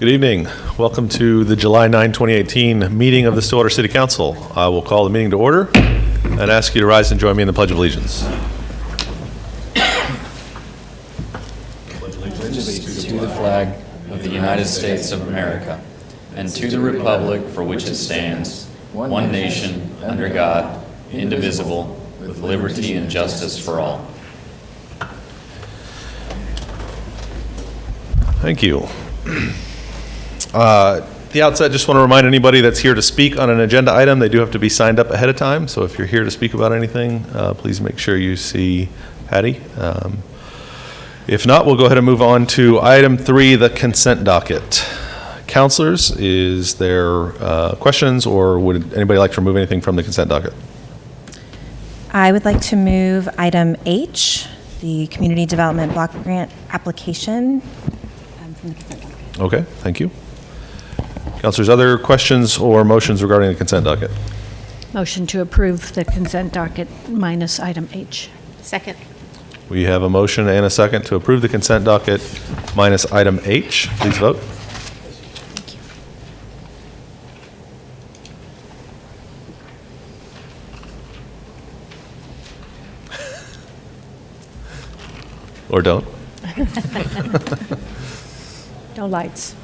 Good evening. Welcome to the July 9, 2018 meeting of the Stillwater City Council. I will call the meeting to order and ask you to rise and join me in the Pledge of Allegiance. Pledge allegiance to the flag of the United States of America and to the republic for which it stands, one nation, under God, indivisible, with liberty and justice for all. Thank you. At the outset, just want to remind anybody that's here to speak on an agenda item, they do have to be signed up ahead of time. So if you're here to speak about anything, please make sure you see Patty. If not, we'll go ahead and move on to item 3, the consent docket. Counselors, is there questions, or would anybody like to remove anything from the consent docket? I would like to move item H, the Community Development Block Grant application from the consent docket. Okay, thank you. Counselors, other questions or motions regarding the consent docket? Motion to approve the consent docket minus item H. Second. We have a motion and a second to approve the consent docket minus item H. Please vote. Thank you. Or don't. No lights.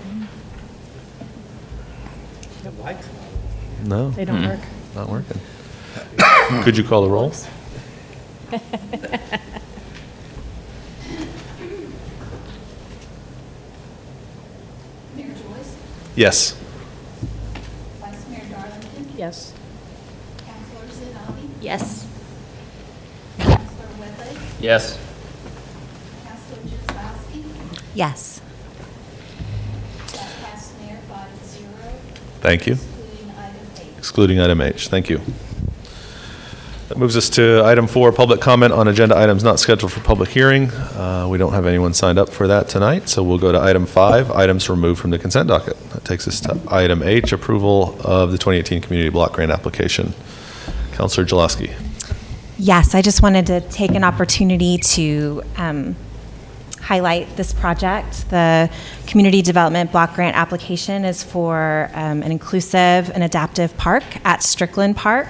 No, They don't work. not working. Could you call the roll? Mayor Joyce, Yes. Vice Mayor Darlington, Yes. Councilor Zanobi, Yes. Councilor Whitley, Yes. Councilor Jazowski, Yes. that passed Mayor 5-0, Thank you. excluding item H. Excluding item H. Thank you. That moves us to item 4, public comment on agenda items not scheduled for public hearing. We don't have anyone signed up for that tonight, so we'll go to item 5, items removed from the consent docket. That takes us to item H, approval of the 2018 Community Block Grant application. Councilor Jaloski. Yes, I just wanted to take an opportunity to highlight this project. The Community Development Block Grant application is for an inclusive and adaptive park at Strickland Park.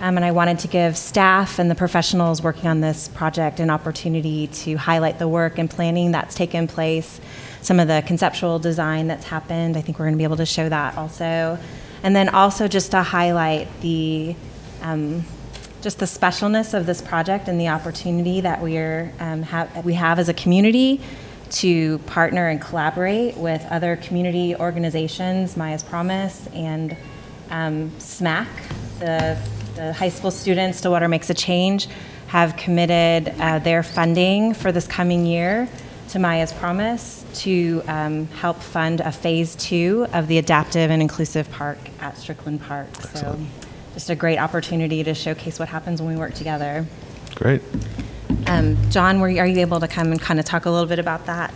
And I wanted to give staff and the professionals working on this project an opportunity to highlight the work and planning that's taken place, some of the conceptual design that's happened. I think we're going to be able to show that also. And then also just to highlight the just the specialness of this project and the opportunity that we have as a community to partner and collaborate with other community organizations, Maya's Promise and SMAC, the high school students, Stillwater Makes a Change, have committed their funding for this coming year to Maya's Promise to help fund a phase 2 of the adaptive and inclusive park at Strickland Park. Excellent. So just a great opportunity to showcase what happens when we work together. Great. John, are you able to come and kind of talk a little bit about that?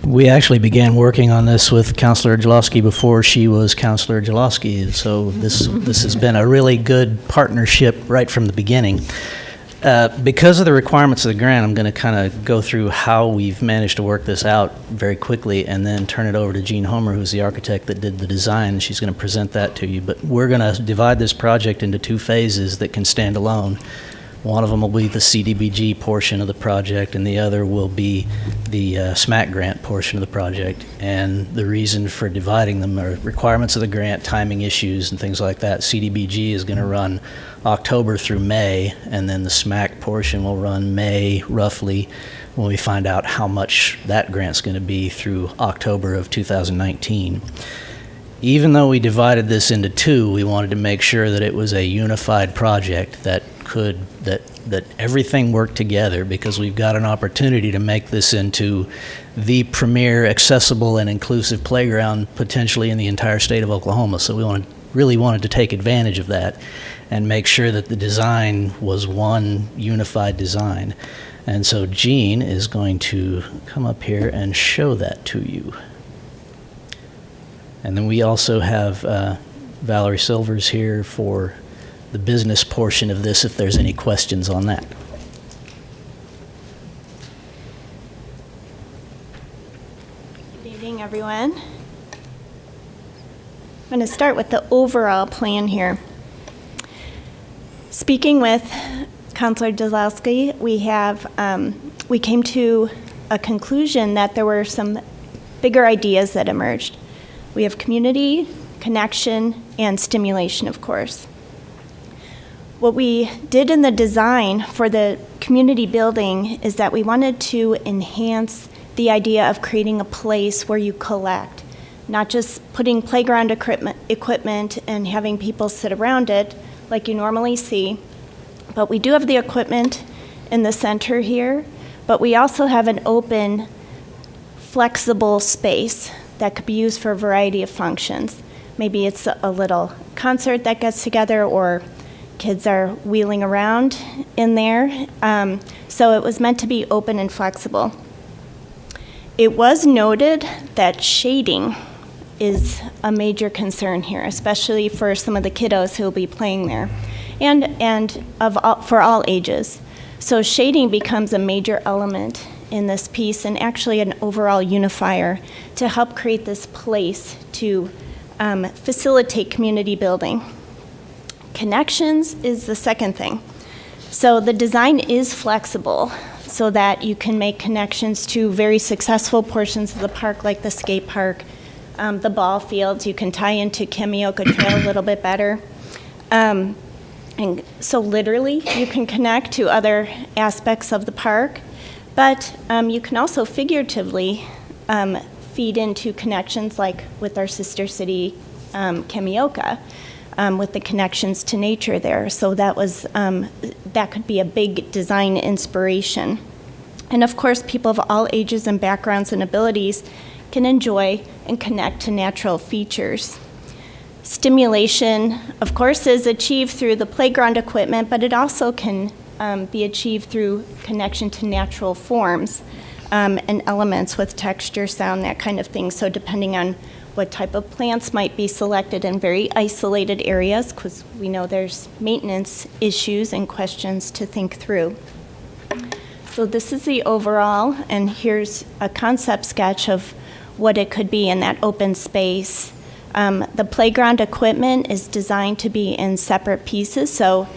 We actually began working on this with Councilor Jaloski before she was Councilor Jaloski, so this has been a really good partnership right from the beginning. Because of the requirements of the grant, I'm going to kind of go through how we've managed to work this out very quickly and then turn it over to Jean Homer, who's the architect that did the design. She's going to present that to you. But we're going to divide this project into 2 phases that can stand alone. One of them will be the CDBG portion of the project, and the other will be the SMAC grant portion of the project. And the reason for dividing them are requirements of the grant, timing issues, and things like that. CDBG is going to run October through May, and then the SMAC portion will run May, roughly, when we find out how much that grant's going to be through October of 2019. Even though we divided this into 2, we wanted to make sure that it was a unified project that everything worked together, because we've got an opportunity to make this into the premier accessible and inclusive playground potentially in the entire state of Oklahoma. So we really wanted to take advantage of that and make sure that the design was one unified design. And so Jean is going to come up here and show that to you. And then we also have Valerie Silvers here for the business portion of this, if there's any questions on that. evening, everyone. I'm going to start with the overall plan here. Speaking with Councilor Kozlowski, we came to a conclusion that there were some bigger ideas that emerged. We have community, connection, and stimulation, of course. What we did in the design for the community building is that we wanted to enhance the idea of creating a place where you collect, not just putting playground equipment and having people sit around it like you normally see, but we do have the equipment in the center here, but we also have an open, flexible space that could be used for a variety of functions. Maybe it's a little concert that gets together, or kids are wheeling around in there. So it was meant to be open and flexible. It was noted that shading is a major concern here, especially for some of the kiddos who will be playing there, and for all ages. So shading becomes a major element in this piece, and actually an overall unifier to help create this place to facilitate community building. Connections is the second thing. So the design is flexible so that you can make connections to very successful portions of the park, like the skate park, the ball fields. You can tie into Kamioka Trail a little bit better. And so literally, you can connect to other aspects of the park, but you can also figuratively feed into connections, like with our sister city, Kamioka, with the connections to nature there. So that could be a big design inspiration. And of course, people of all ages and backgrounds and abilities can enjoy and connect to natural features. Stimulation, of course, is achieved through the playground equipment, but it also can be achieved through connection to natural forms and elements with texture, sound, that kind of thing. So depending on what type of plants might be selected in very isolated areas, because we know there's maintenance issues and questions to think through. So this is the overall, and here's a concept sketch of what it could be in that open space. The playground equipment is designed to be in separate pieces, so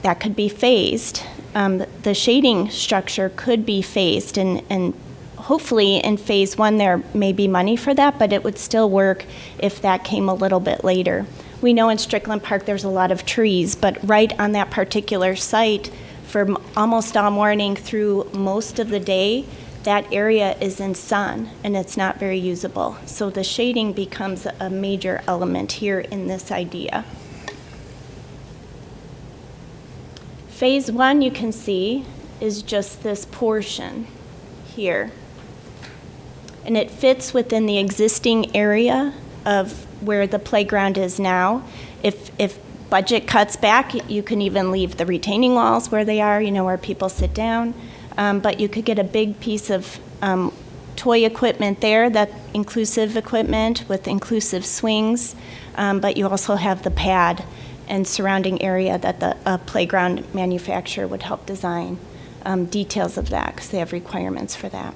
that could be phased. The shading structure could be phased, and hopefully in phase one there may be money for that, but it would still work if that came a little bit later. We know in Strickland Park there's a lot of trees, but right on that particular site for almost all morning through most of the day, that area is in sun and it's not very usable. So the shading becomes a major element here in this idea. Phase one, you can see, is just this portion here. And it fits within the existing area of where the playground is now. If budget cuts back, you can even leave the retaining walls where they are, where people sit down. But you could get a big piece of toy equipment there, that inclusive equipment with inclusive swings. But you also have the pad and surrounding area that the playground manufacturer would help design. Details of that, because they have requirements for that.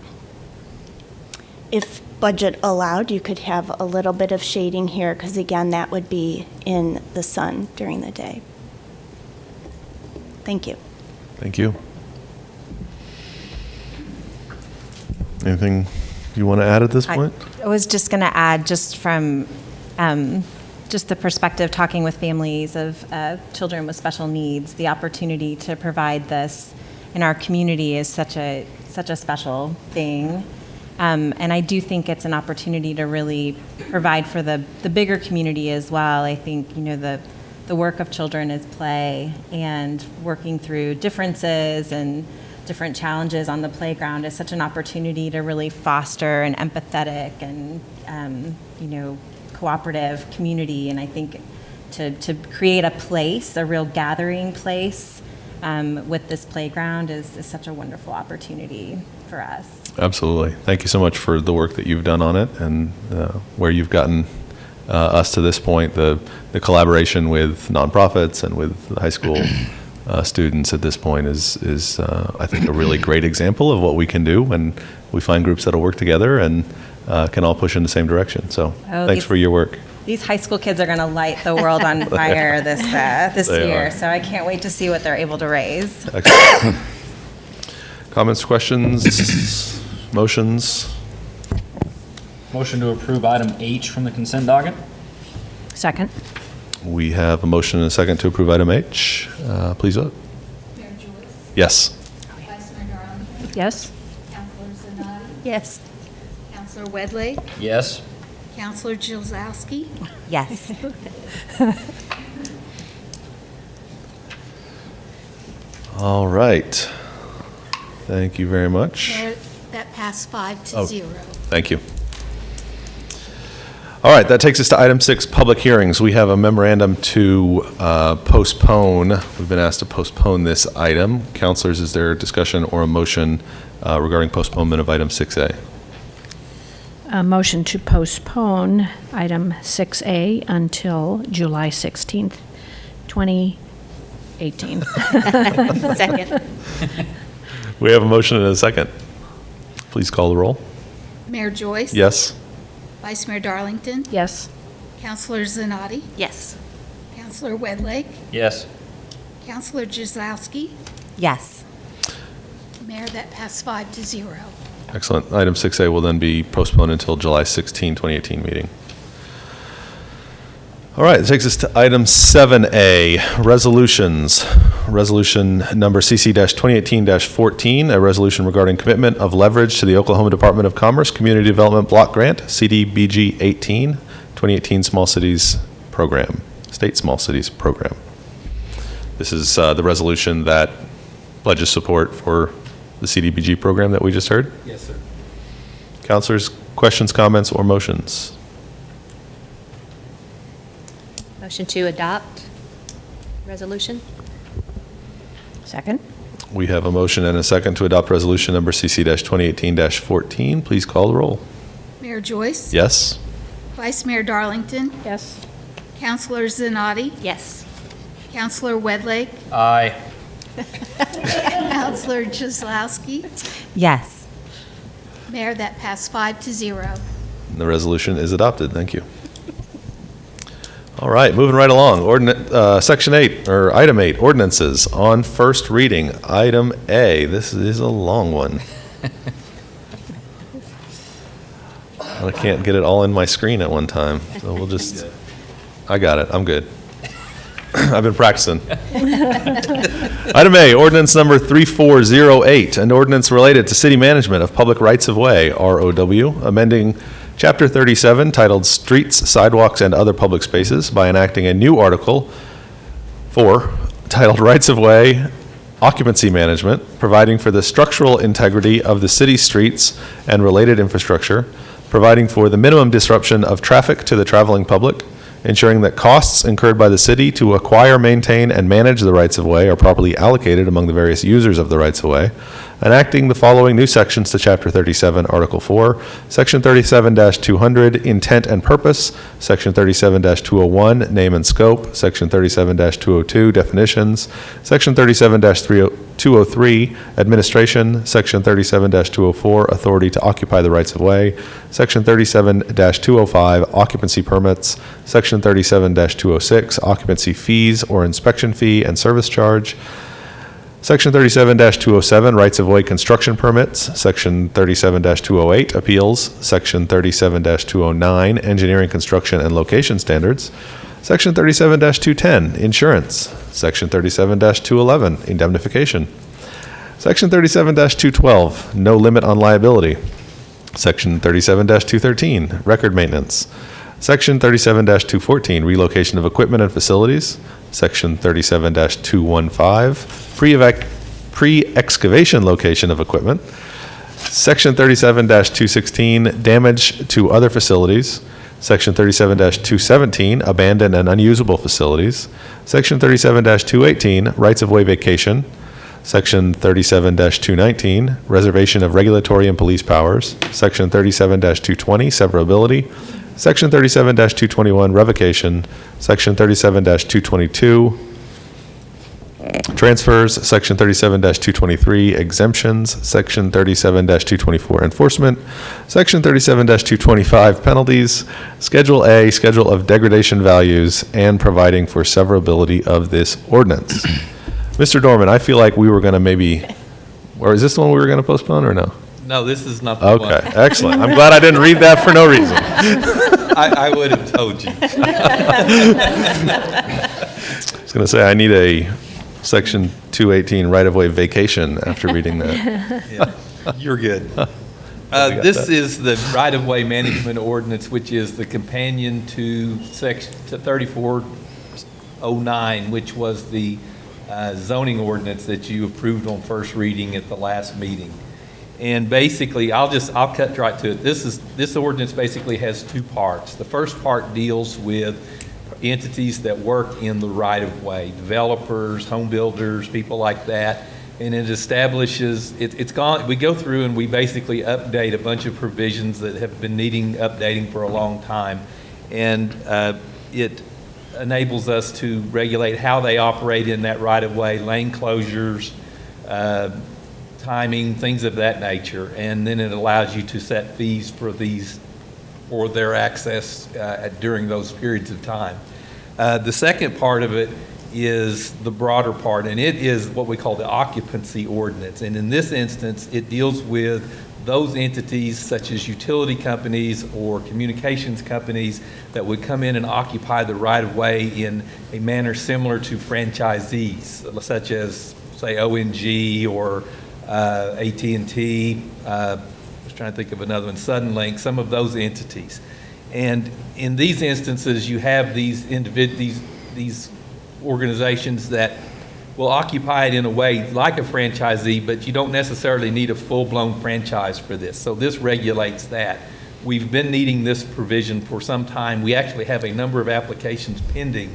If budget allowed, you could have a little bit of shading here, because again, that would be in the sun during the day. Thank you. Thank you. Anything you want to add at this point? I was just going to add, just from just the perspective, talking with families of children with special needs, the opportunity to provide this in our community is such a special thing. And I do think it's an opportunity to really provide for the bigger community as well. I think, the work of children is play, and working through differences and different challenges on the playground is such an opportunity to really foster an empathetic and, cooperative community. And I think to create a place, a real gathering place with this playground is such a wonderful opportunity for us. Absolutely. Thank you so much for the work that you've done on it, and where you've gotten us to this point, the collaboration with nonprofits and with high school students at this point is I think, a really great example of what we can do when we find groups that'll work together. And can all push in the same direction. So Oh, thanks these- for your work. These high school kids are going to light the world on fire this They year, are. so I can't wait to see what they're able to raise. Excellent. Comments, questions, motions? Motion to approve item H from the consent docket? Second. We have a motion and a second to approve item H. Please vote. Mayor Joyce, Yes. Vice Mayor Darlington, Yes. Counselor Zanotti, Yes. Counselor Wedlake, Yes. Counselor Jillzowski, Yes. All right. Thank you very much. Mayor, that passed 5 to Oh. 0. Thank you. All right, that takes us to item 6, public hearings. We have a memorandum to postpone. We've been asked to postpone this item. Counselors, is there a discussion or a motion regarding postponement of item 6A? A motion to postpone item 6A until July 16th, 2018. Second. We have a motion and a second. Please call the roll. Mayor Joyce? Yes? Vice Mayor Darlington, Yes. Counselor Zanotti, Yes. Counselor Wedlake, Yes. Counselor Jillzowski, Yes. Mayor, that passed 5 to 0. Excellent. Item 6A will then be postponed until July 16, 2018 meeting. All right, it takes us to item 7A, resolutions. Resolution number CC-2018-14, a resolution regarding commitment of leverage to the Oklahoma Department of Commerce Community Development Block Grant, CDBG 18, 2018 Small Cities Program, State Small Cities Program. This is the resolution that pledges support for the CDBG program that we just heard. Yes, sir. Counselors, questions, comments, or motions? Motion to adopt resolution? Second. We have a motion and a second to adopt resolution number CC-2018-14. Please call the roll. Mayor Joyce? Yes? Vice Mayor Darlington, Yes. Counselor Zanotti, Yes. Counselor Wedlake, Aye. Counselor Jillzowski, Yes. Mayor, that passed 5 to 0. The resolution is adopted. Thank you. All right, moving right along. Section 8, or Item 8, ordinances on first reading. Item A, this is a long one. I can't get it all in my screen at one time, so we'll just, I got it, I'm good. I've been practicing. Item A, ordinance number 3408, an ordinance related to city management of public rights-of-way, ROW, amending Chapter 37, titled Streets, Sidewalks, and Other Public Spaces, by enacting a new Article 4, titled Rights of Way Occupancy Management, providing for the structural integrity of the city streets and related infrastructure, providing for the minimum disruption of traffic to the traveling public, ensuring that costs incurred by the city to acquire, maintain, and manage the rights of way are properly allocated among the various users of the rights of way, enacting the following new sections to Chapter 37, Article 4, Section 37-200, Intent and Purpose, Section 37-201, Name and Scope, Section 37-202, Definitions, Section 37-203, Administration, Section 37-204, Authority to occupy the rights of way, Section 37-205, Occupancy Permits, Section 37-206, Occupancy Fees or Inspection Fee and Service Charge, Section 37-207, Rights-of-Way Construction Permits, Section 37-208, Appeals, Section 37-209, Engineering, Construction, and Location Standards, Section 37-210, Insurance, Section 37-211, Indemnification, Section 37-212, No Limit on Liability, Section 37-213, Record Maintenance, Section 37-214, Relocation of Equipment and Facilities, Section 37-215, Pre-excavation location of equipment, Section 37-216, Damage to other facilities, Section 37-217, Abandoned and unusable facilities, Section 37-218, Rights-of-way vacation, Section 37-219, Reservation of regulatory and police powers, Section 37-220, Severability, Section 37-221, Revocation, Section 37-222, Transfers, Section 37-223, exemptions, Section 37-224, enforcement, Section 37-225, penalties, Schedule A, Schedule of degradation values, and providing for severability of this ordinance. Mr. Dorman, I feel like we were going to maybe, or is this the one we were going to postpone or no? No, this is not the one. Okay, excellent. I'm glad I didn't read that for no reason. I would have told you. I was going to say, I need a Section 218 right-of-way vacation after reading that. Yeah, you're good. got This that. is the right-of-way management ordinance, which is the companion to Section 3409, which was the zoning ordinance that you approved on first reading at the last meeting. And basically, I'll cut right to it. This ordinance basically has two parts. The first part deals with entities that work in the right-of-way, developers, home builders, people like that. And it establishes, we go through and we basically update a bunch of provisions that have been needing updating for a long time. And it enables us to regulate how they operate in that right-of-way, lane closures, timing, things of that nature. And then it allows you to set fees for their access during those periods of time. The second part of it is the broader part, and it is what we call the occupancy ordinance. And in this instance, it deals with those entities such as utility companies or communications companies that would come in and occupy the right-of-way in a manner similar to franchisees, such as, say, ONG or AT&T, I was trying to think of another one, Suddenlink, some of those entities. And in these instances, you have these organizations that will occupy it in a way like a franchisee, but you don't necessarily need a full-blown franchise for this. So this regulates that. We've been needing this provision for some time. We actually have a number of applications pending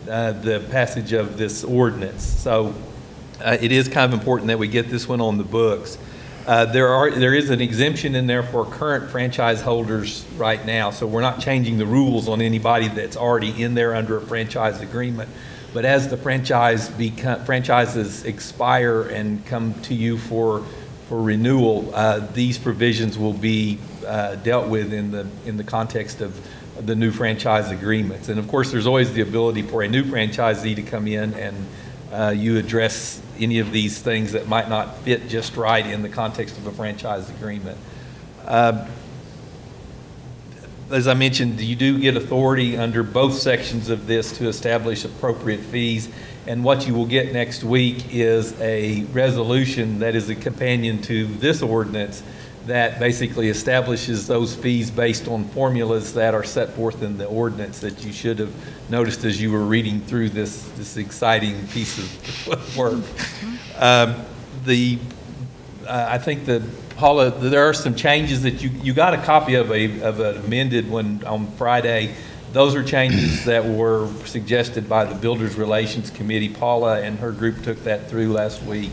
the passage of this ordinance. So it is kind of important that we get this one on the books. There is an exemption in there for current franchise holders right now, so we're not changing the rules on anybody that's already in there under a franchise agreement. But as the franchises expire and come to you for renewal, these provisions will be dealt with in the context of the new franchise agreements. And of course, there's always the ability for a new franchisee to come in and you address any of these things that might not fit just right in the context of a franchise agreement. As I mentioned, you do get authority under both sections of this to establish appropriate fees. And what you will get next week is a resolution that is a companion to this ordinance that basically establishes those fees based on formulas that are set forth in the ordinance that you should have noticed as you were reading through this exciting piece of work. I think that Paula, there are some changes that you got a copy of an amended one on Friday. Those are changes that were suggested by the Builders Relations Committee. Paula and her group took that through last week.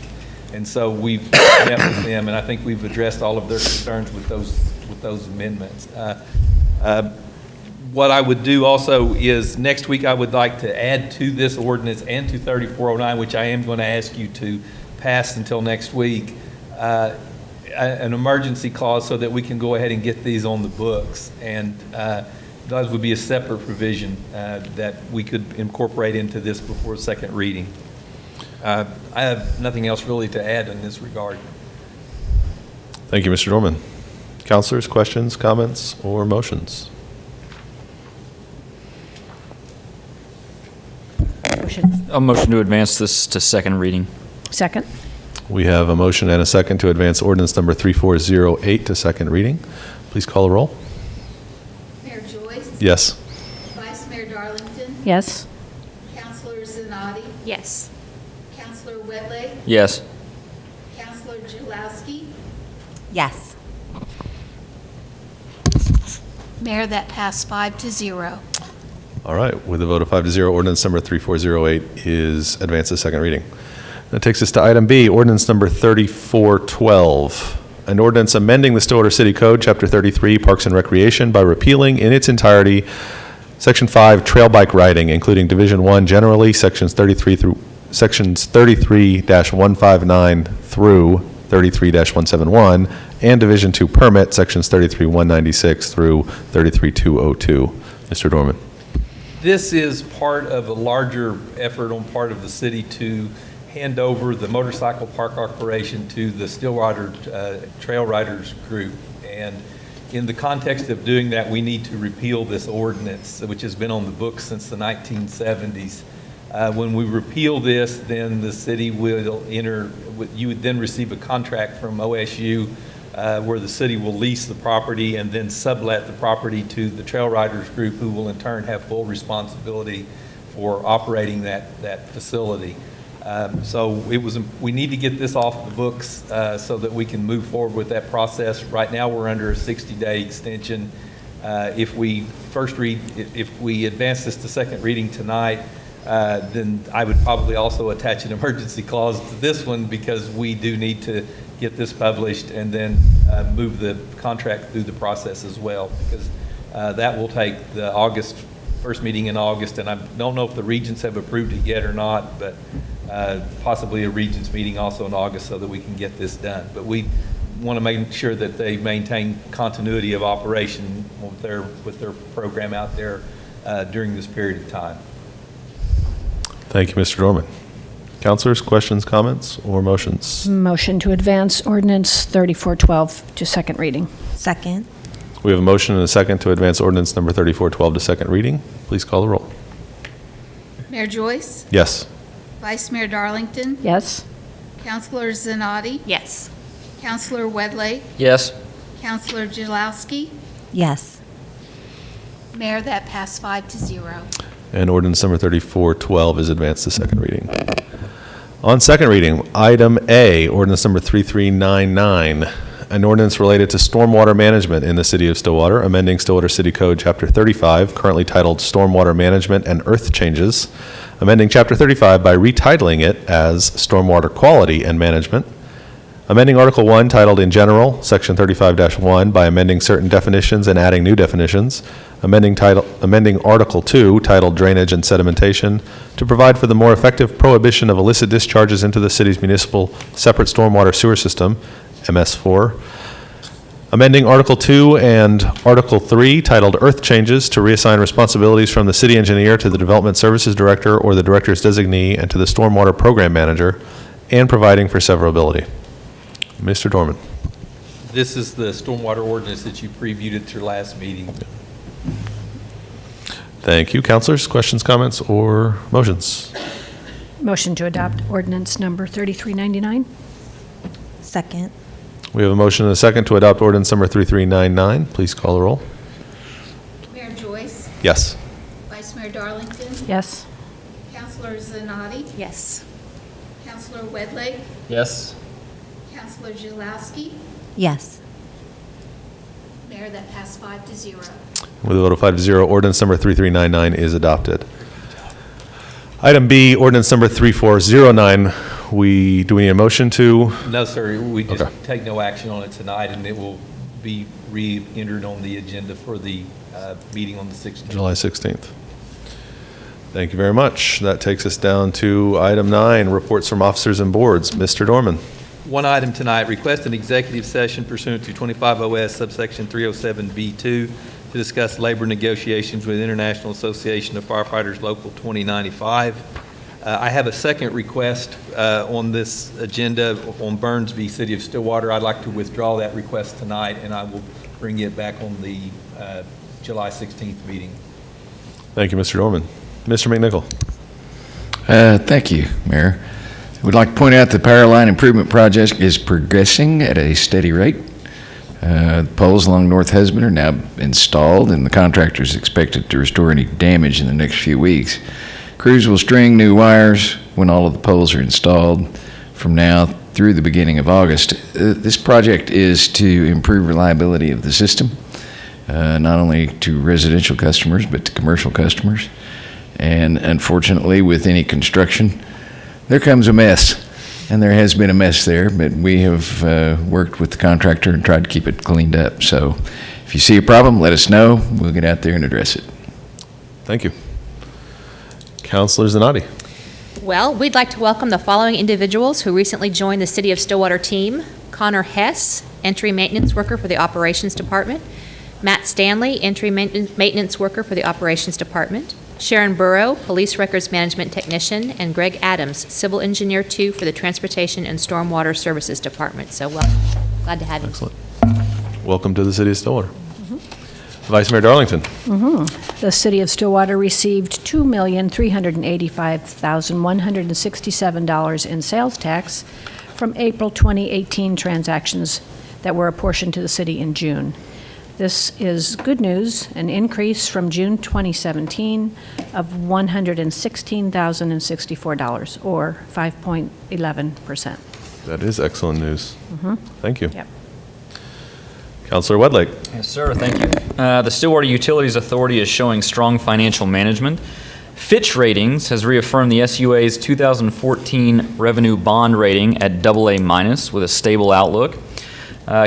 And so we've met with them, and I think we've addressed all of their concerns with those amendments. What I would do also is next week I would like to add to this ordinance and to 3409, which I am going to ask you to pass until next week, an emergency clause so that we can go ahead and get these on the books. And those would be a separate provision that we could incorporate into this before second reading. I have nothing else really to add in this regard. Thank you, Mr. Dorman. Councilors, questions, comments, or motions? A motion to advance this to second reading. Second. We have a motion and a second to advance ordinance number 3408 to second reading. Please call the roll. Mayor Joyce? Yes. Vice Mayor Darlington? Yes. Councilor Zanotti? Yes. Councilor Wedlake? Yes. Councilor Jalowski? Yes. Mayor, that passed 5-0. All right. With a vote of 5-0, ordinance number 3408 is advanced to second reading. That takes us to item B, ordinance number 3412. An ordinance amending the Stillwater City Code, Chapter 33, Parks and Recreation, by repealing in its entirety Section 5, trail bike riding, including Division 1 generally, Sections 33 through Sections 33-159 through 33-171, and Division 2 permit, Sections 33-196 through 33-202. Mr. Dorman. This is part of a larger effort on part of the city to hand over the motorcycle park operation to the Stillwater Trail Riders Group. And in the context of doing that, we need to repeal this ordinance, which has been on the books since the 1970s. When we repeal this, then the city will you would then receive a contract from OSU where the city will lease the property and then sublet the property to the Trail Riders Group, who will in turn have full responsibility for operating that facility. So we need to get this off the books so that we can move forward with that process. Right now, we're under a 60-day extension. If we advance this to second reading tonight, then I would probably also attach an emergency clause to this one, because we do need to get this published and then move the contract through the process as well, because that will take the first meeting in August, and I don't know if the regents have approved it yet or not, but possibly a regents meeting also in August so that we can get this done. But we want to make sure that they maintain continuity of operation with their program out there during this period of time. Thank you, Mr. Dorman. Councilors, questions, comments, or motions? Motion to advance ordinance 3412 to second reading. Second. We have a motion and a second to advance ordinance number 3412 to second reading. Please call the roll. Mayor Joyce? Yes. Vice Mayor Darlington? Yes. Councilor Zanotti? Yes. Councilor Wedley? Yes. Councilor Julowski? Yes. Mayor, that passed 5-0. And ordinance number 3412 is advanced to second reading. On second reading, item A, ordinance number 3399, an ordinance related to stormwater management in the city of Stillwater, amending Stillwater City Code Chapter 35, currently titled Stormwater Management and Earth Changes, amending Chapter 35 by retitling it as Stormwater Quality and Management, amending Article 1 titled In General, Section 35-1 by amending certain definitions and adding new definitions, amending Article 2 titled Drainage and Sedimentation to provide for the more effective prohibition of illicit discharges into the city's municipal separate stormwater sewer system, MS4, amending Article 2 and Article 3 titled Earth Changes to reassign responsibilities from the city engineer to the Development Services Director or the Director's designee and to the Stormwater Program Manager, and providing for severability. Mr. Dorman. This is the stormwater ordinance that you previewed at your last meeting. Thank you. Councilors, questions, comments, or motions? Motion to adopt ordinance number 3399. Second. We have a motion and a second to adopt ordinance number 3399. Please call the roll. Mayor Joyce? Yes. Vice Mayor Darlington? Yes. Councilor Zanotti? Yes. Councilor Wedley? Yes. Councilor Julowski? Yes. Mayor, that passed 5-0. With a vote of 5-0, ordinance number 3399 is adopted. Item B, ordinance number 3409. Do we need a motion to? No, sir, we just Okay. take no action on it tonight, and it will be re-entered on the agenda for the meeting on the 16th. July 16th. Thank you very much. That takes us down to item 9, reports from officers and boards. Mr. Dorman. One item tonight, request an executive session pursuant to 25 OS subsection 307B2 to discuss labor negotiations with International Association of Firefighters Local 2095. I have a second request on this agenda on Burns v. City of Stillwater. I'd like to withdraw that request tonight, and I will bring it back on the July 16th meeting. Thank you, Mr. Dorman. Mr. McNichol. Thank you, Mayor. We'd like to point out the power line improvement project is progressing at a steady rate. The poles along North Husband are now installed, and the contractor is expected to restore any damage in the next few weeks. Crews will string new wires when all of the poles are installed from now through the beginning of August. This project is to improve reliability of the system, not only to residential customers, but to commercial customers. And unfortunately, with any construction, there comes a mess, and there has been a mess there, but we have worked with the contractor and tried to keep it cleaned up. So if you see a problem, let us know. We'll get out there and address it. Thank you. Councilor Zanotti. Well, we'd like to welcome the following individuals who recently joined the City of Stillwater team. Connor Hess, entry maintenance worker for the Operations Department. Matt Stanley, entry maintenance worker for the Operations Department. Sharon Burrow, Police Records Management Technician, and Greg Adams, Civil Engineer 2 for the Transportation and Stormwater Services Department. So welcome. Glad to have you. Excellent. Welcome to the City of Stillwater. Vice Mayor Darlington. The City of Stillwater received $2,385,167 in sales tax from April 2018 transactions that were apportioned to the city in June. This is good news, an increase from June 2017 of $116,064, or 5.11%. That is excellent news. Thank you. Yep. Councilor Wedlake. Yes, sir. Thank you. The Stillwater Utilities Authority is showing strong financial management. Fitch Ratings has reaffirmed the SUA's 2014 revenue bond rating at AA- with a stable outlook.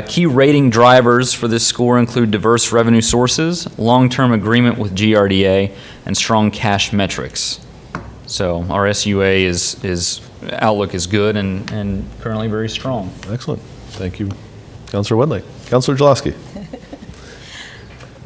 Key rating drivers for this score include diverse revenue sources, long-term agreement with GRDA, and strong cash metrics. So our SUA outlook is good and currently very strong. Excellent. Thank you, Councilor Wedlake. Councilor Jaloski.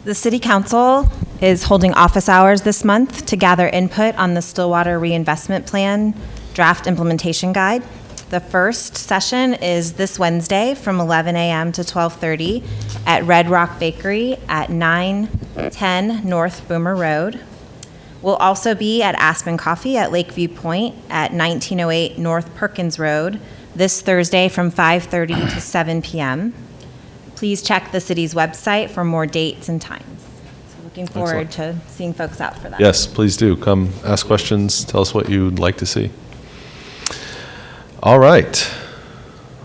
The City Council is holding office hours this month to gather input on the Stillwater Reinvestment Plan Draft Implementation Guide. The first session is this Wednesday from 11 a.m. to 12:30 at Red Rock Bakery at 910 North Boomer Road. We'll also be at Aspen Coffee at Lakeview Point at 1908 North Perkins Road this Thursday from 5:30 to 7 p.m. Please check the city's website for more dates and times. So looking forward to seeing folks out for that. Yes, please do. Come ask questions. Tell us what you'd like to see. All right.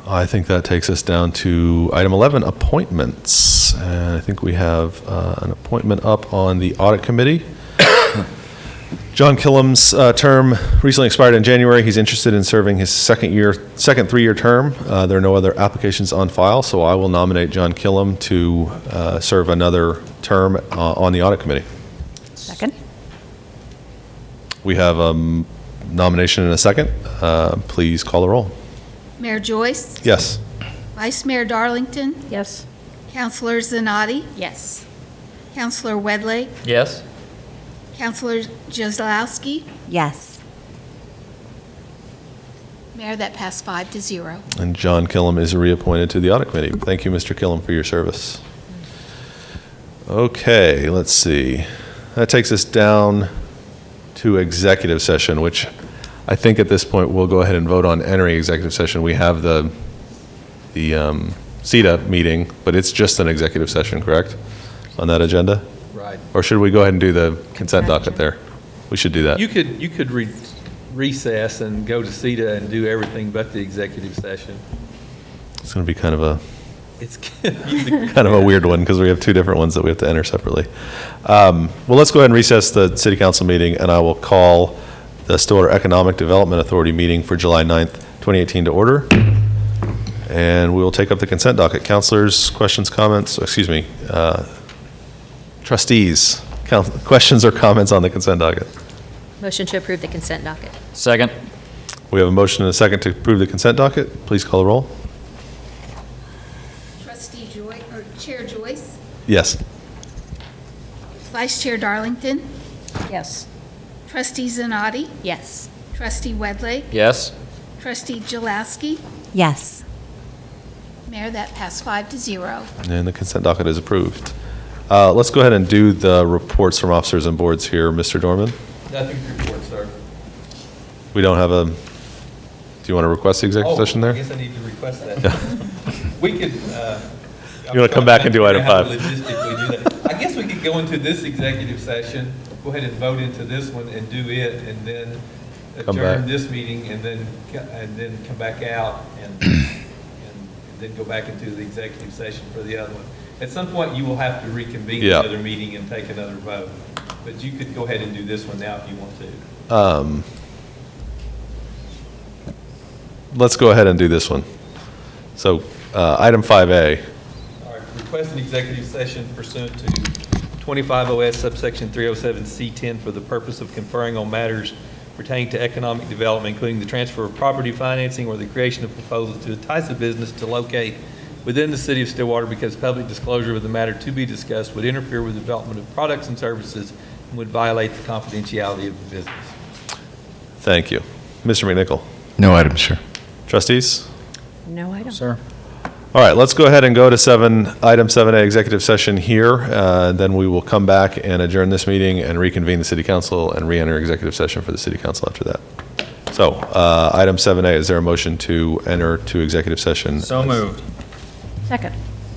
I think that takes us down to item 11, appointments. And I think we have an appointment up on the Audit Committee. John Killam's term recently expired in January. He's interested in serving his second 3-year term. There are no other applications on file, so I will nominate John Killam to serve another term on the Audit Committee. Second? We have a nomination and a second. Please call the roll. Mayor Joyce? Yes. Vice Mayor Darlington? Yes. Councilor Zanotti? Yes. Councilor Wedlake? Yes? Councilor Jazlowski? Yes. Mayor, that passed 5-0. And John Killam is reappointed to the Audit Committee. Thank you, Mr. Killam, for your service. Okay, let's see. That takes us down to executive session, which I think at this point we'll go ahead and vote on entering executive session. We have the SEDA meeting, but it's just an executive session, correct, on that agenda? Right. Or should we go ahead and do the consent docket there? We should do that. You could recess and go to SEDA and do everything but the executive session. It's going to be kind of a It's confusing. kind of a weird one because we have two different ones that we have to enter separately. Well, let's go ahead and recess the City Council meeting, and I will call the Stillwater Economic Development Authority meeting for July 9th, 2018 to order. And we will take up the consent docket. Councilors, questions, comments, trustees, questions or comments on the consent docket? Motion to approve the consent docket. Second? We have a motion and a second to approve the consent docket. Please call the roll. Trustee Joyce, or Chair Joyce? Yes. Vice Chair Darlington? Yes. Trustee Zanotti? Yes. Trustee Wedlake? Yes? Trustee Jalaski? Yes. Mayor, that passed 5-0. And the consent docket is approved. Let's go ahead and do the reports from officers and boards here. Mr. Dorman? Nothing to report, sir. We don't have a, do you want to request the executive session I there? guess I need to request that. We could. You wanna come back and do item 5? Logistically do that. I guess we could go into this executive session, go ahead and vote into this one and do it, and then Come back. adjourn this meeting, and then come back out and then go back into the executive session for the other one. At some point, you will have to reconvene Yeah. another meeting and take another vote. But you could go ahead and do this one now if you want to. Let's go ahead and do this one. So, item 5A. All right, request an executive session pursuant to 25 OS subsection 307C10 for the purpose of conferring on matters pertaining to economic development, including the transfer of property financing or the creation of proposals to entice a business to locate within the city of Stillwater because public disclosure of the matter to be discussed would interfere with the development of products and services and would violate the confidentiality of the business. Thank you. Mr. McNichol. No items, sir. Trustees? No item. Sir. All right, let's go ahead and go to item 7A, executive session here. Then we will come back and adjourn this meeting and reconvene the city council and re-enter executive session for the city council after that. So, item 7A, is there a motion to enter to executive session? So moved. Second.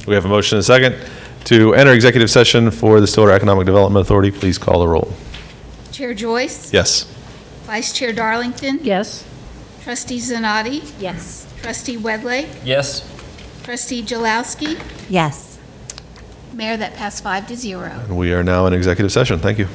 We have a motion and a second to enter executive session for the Stillwater Economic Development Authority. Please call the roll. Chair Joyce? Yes. Vice Chair Darlington? Yes. Trustee Zanotti? Yes. Trustee Wedlake? Yes. Trustee Jalowski? Yes. Mayor, that passed 5-0. And we are now in executive session. Thank you.